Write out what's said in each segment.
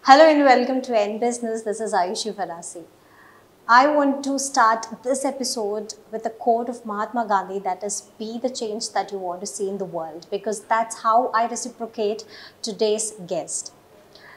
Hello and welcome to End Business. This is Ayushi Farasi. I want to start this episode with a quote of Mahatma Gandhi, that is, be the change that you want to see in the world, because that's how I reciprocate today's guest.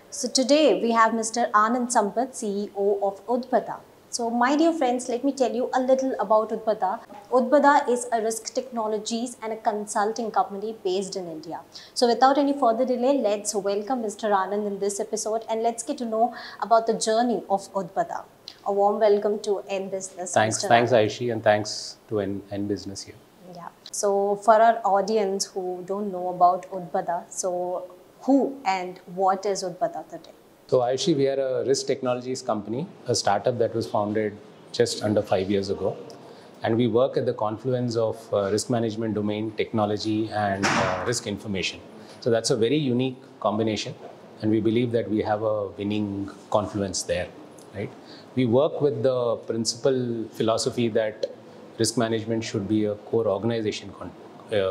So today we have Mr. Anand Sampath, CEO of Udbhata. So my dear friends, let me tell you a little about Udbhata. Udbhata is a risk technologies and a consulting company based in India. So without any further delay, let's welcome Mr. Anand in this episode and let's get to know about the journey of Udbhata. A warm welcome to End Business. Thanks Aishi, and thanks to End Business here. Yeah. So for our audience who don't know about Udbhata, so who and what is Udbhata today? So Aishi, we are a risk technologies company, a startup that was founded just under 5 years ago. And we work at the confluence of risk management domain, technology, and risk information. So that's a very unique combination. And we believe that we have a winning confluence there, right? We work with the principal philosophy that risk management should be a core organization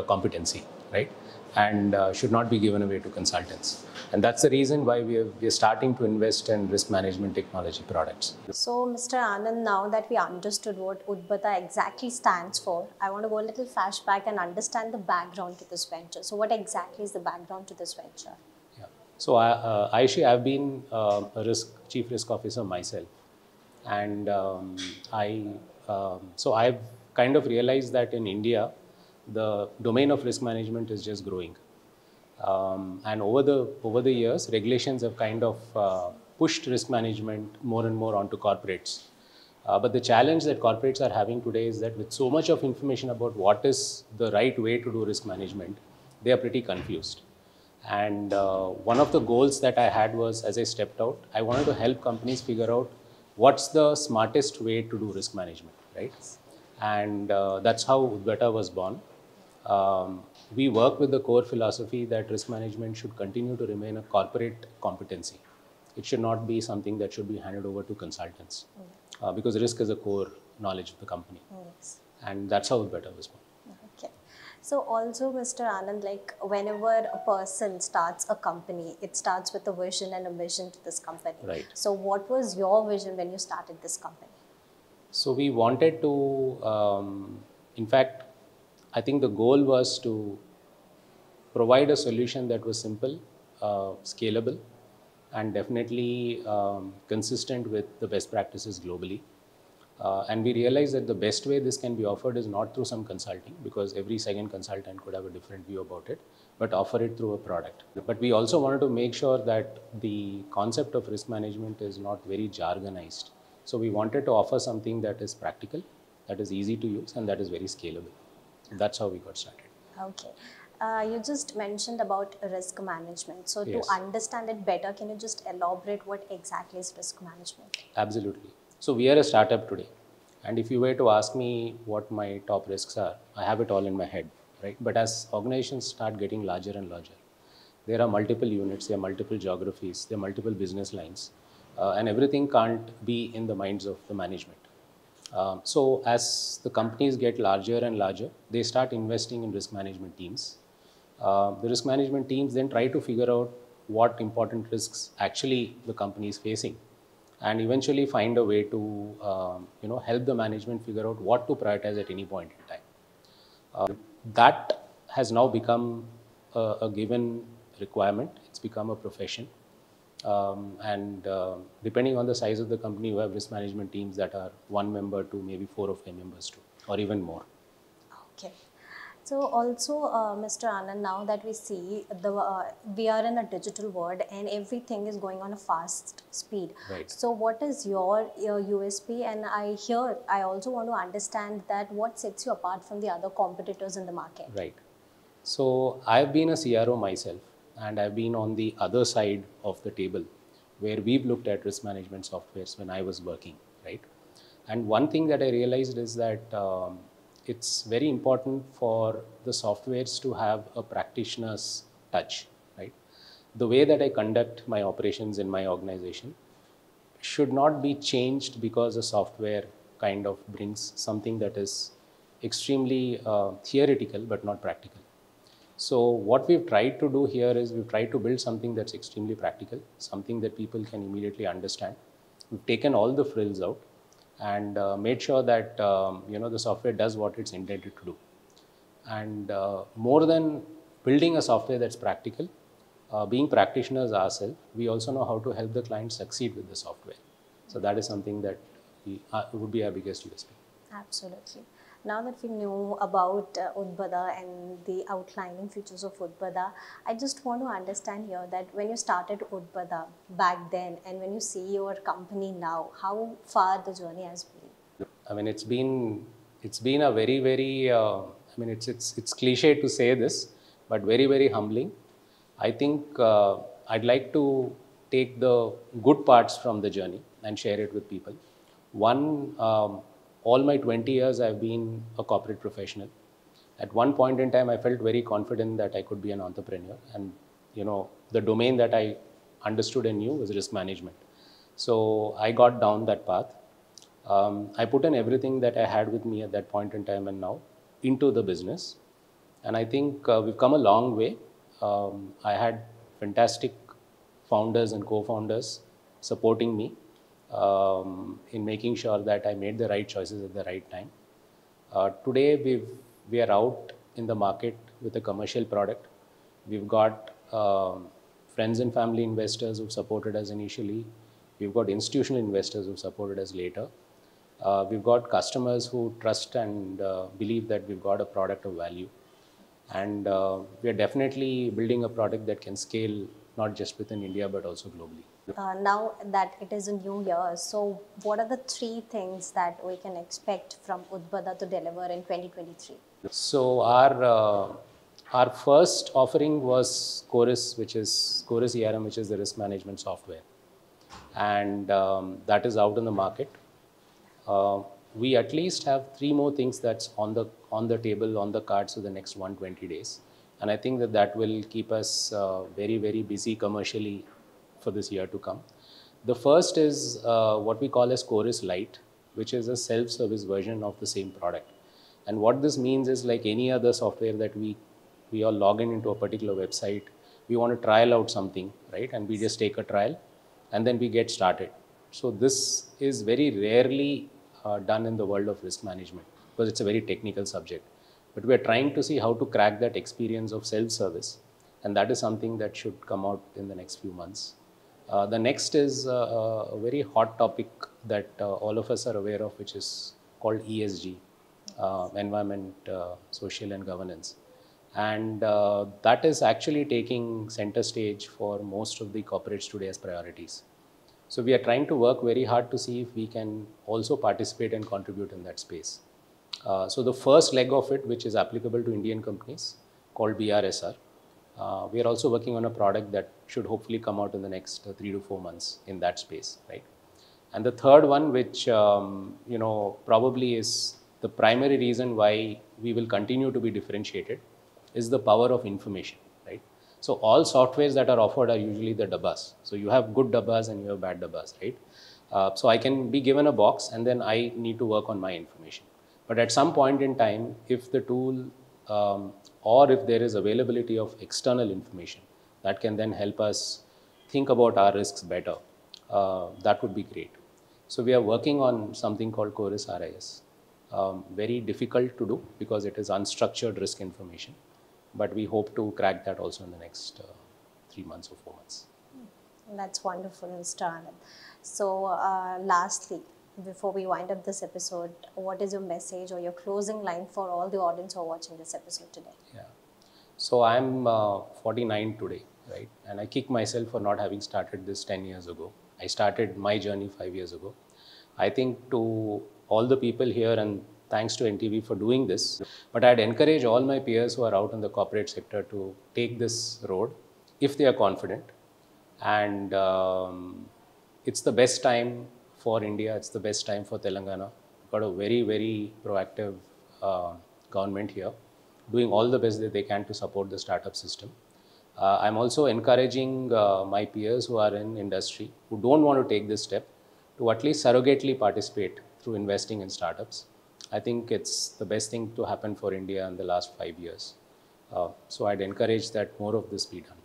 competency, right? And should not be given away to consultants. And that's the reason why we are starting to invest in risk management technology products. So, Mr. Anand, now that we understood what Udbhata exactly stands for, I want to go a little flashback and understand the background to this venture. So, what exactly is the background to this venture? Yeah. So, Aishi, I've been a chief risk officer myself. And so I've kind of realized that in India, the domain of risk management is just growing. And over the years, regulations have kind of pushed risk management more and more onto corporates. But the challenge that corporates are having today is that with so much of information about what is the right way to do risk management, they are pretty confused. And one of the goals that I had was, as I stepped out, I wanted to help companies figure out what's the smartest way to do risk management, right? And that's how Udbhata was born. We work with the core philosophy that risk management should continue to remain a corporate competency. It should not be something that should be handed over to consultants, because risk is a core knowledge of the company. Yes. And that's how Udbhata was born. Okay. So also, Mr. Anand, like whenever a person starts a company, it starts with a vision and a mission to this company. Right. So what was your vision when you started this company? So we wanted to, in fact, I think the goal was to provide a solution that was simple, scalable, and definitely consistent with the best practices globally. And we realized that the best way this can be offered is not through some consulting, because every second consultant could have a different view about it, but offer it through a product. But we also wanted to make sure that the concept of risk management is not very jargonized. So we wanted to offer something that is practical, that is easy to use, and that is very scalable. That's how we got started. Okay. You just mentioned about risk management. So Yes. to understand it better, can you just elaborate what exactly is risk management? Absolutely. So we are a startup today. And if you were to ask me what my top risks are, I have it all in my head, right? But as organizations start getting larger and larger, there are multiple units, there are multiple geographies, there are multiple business lines, and everything can't be in the minds of the management. So as the companies get larger and larger, they start investing in risk management teams. The risk management teams then try to figure out what important risks actually the company is facing, and eventually find a way to help the management figure out what to prioritize at any point in time. That has now become a given requirement. It's become a profession. And depending on the size of the company, you have risk management teams that are 1 member to maybe 4 or 5 members too, or even more. Okay. So also, Mr. Anand, now that we see we are in a digital world and everything is going on a fast speed. Right. So what is your USP? And I also want to understand that what sets you apart from the other competitors in the market. Right. So I've been a CRO myself, and I've been on the other side of the table where we've looked at risk management softwares when I was working, right? And one thing that I realized is that it's very important for the softwares to have a practitioner's touch, right? The way that I conduct my operations in my organization should not be changed because the software kind of brings something that is extremely theoretical but not practical. So what we've tried to do here is we've tried to build something that's extremely practical, something that people can immediately understand. We've taken all the frills out and made sure that the software does what it's intended to do. And more than building a software that's practical, being practitioners ourselves, we also know how to help the client succeed with the software. So that is something that would be our biggest USP. Absolutely. Now that we know about Udbhata and the outlining features of Udbhata, I just want to understand here that when you started Udbhata back then and when you see your company now, how far the journey has been? I mean, it's been a very, very. It's cliche to say this, but very, very humbling. I think I'd like to take the good parts from the journey and share it with people. One, all my 20 years, I've been a corporate professional. At one point in time, I felt very confident that I could be an entrepreneur, and the domain that I understood and knew was risk management. So I got down that path. I put in everything that I had with me at that point in time and now into the business. And I think we've come a long way. I had fantastic founders and co-founders supporting me in making sure that I made the right choices at the right time. Today, we are out in the market with a commercial product. We've got friends and family investors who've supported us initially. We've got institutional investors who've supported us later. We've got customers who trust and believe that we've got a product of value. And we are definitely building a product that can scale not just within India but also globally. Now that it is a new year, so what are the 3 things that we can expect from Udbhata to deliver in 2023? So our first offering was Chorus, which is Chorus ERM, which is the risk management software, and that is out in the market. We at least have 3 more things that's on the table, on the cards for the next 120 days, and I think that will keep us very, very busy commercially for this year to come. The first is what we call as Chorus Lite, which is a self-service version of the same product. And what this means is, like any other software that we all log into a particular website, we want to trial out something, right? And we just take a trial and then we get started. So this is very rarely done in the world of risk management because it's a very technical subject. But we are trying to see how to crack that experience of self-service, and that is something that should come out in the next few months. The next is a very hot topic that all of us are aware of, which is called ESG, environment, social and governance. And that is actually taking center stage for most of the corporates today as priorities. So we are trying to work very hard to see if we can also participate and contribute in that space. So the first leg of it, which is applicable to Indian companies, called BRSR, we are also working on a product that should hopefully come out in the next 3 to 4 months in that space, right? And the third one, which probably is the primary reason why we will continue to be differentiated, is the power of information, right? So all softwares that are offered are usually the dabbas. So you have good dabbas and you have bad dabbas, right? So I can be given a box and then I need to work on my information. But at some point in time, if the tool or if there is availability of external information that can then help us think about our risks better, that would be great. So we are working on something called Chorus RIS. Very difficult to do because it is unstructured risk information, but we hope to crack that also in the next 3 months or 4 months. That's wonderful, Mr. Anand. So lastly, before we wind up this episode, what is your message or your closing line for all the audience who are watching this episode today? Yeah. So I'm 49 today, right? And I kick myself for not having started this 10 years ago. I started my journey 5 years ago. I think to all the people here, and thanks to NTV for doing this, but I'd encourage all my peers who are out in the corporate sector to take this road if they are confident. And it's the best time for India. It's the best time for Telangana. We've got a very, very proactive government here, doing all the best that they can to support the startup system. I'm also encouraging my peers who are in industry, who don't want to take this step, to at least surrogately participate through investing in startups. I think it's the best thing to happen for India in the last 5 years. So I'd encourage that more of this be done.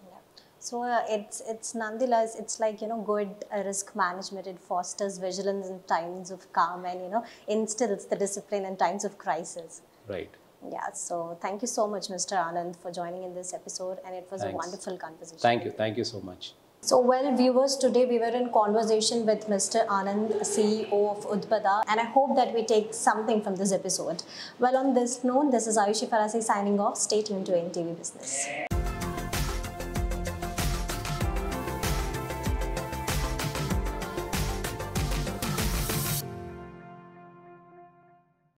Yeah. So it's nonetheless, it's like, good risk management. It fosters vigilance in times of calm, and instills the discipline in times of crisis. Right. Yeah. So thank you so much, Mr. Anand, for joining in this episode, and it was a Thanks. wonderful conversation. Thank you. Thank you so much. So, well, viewers, today we were in conversation with Mr. Anand, CEO of Udbhata, and I hope that we take something from this episode. Well, on this note, this is Ayushi Farasi signing off. Stay tuned to NTV Business.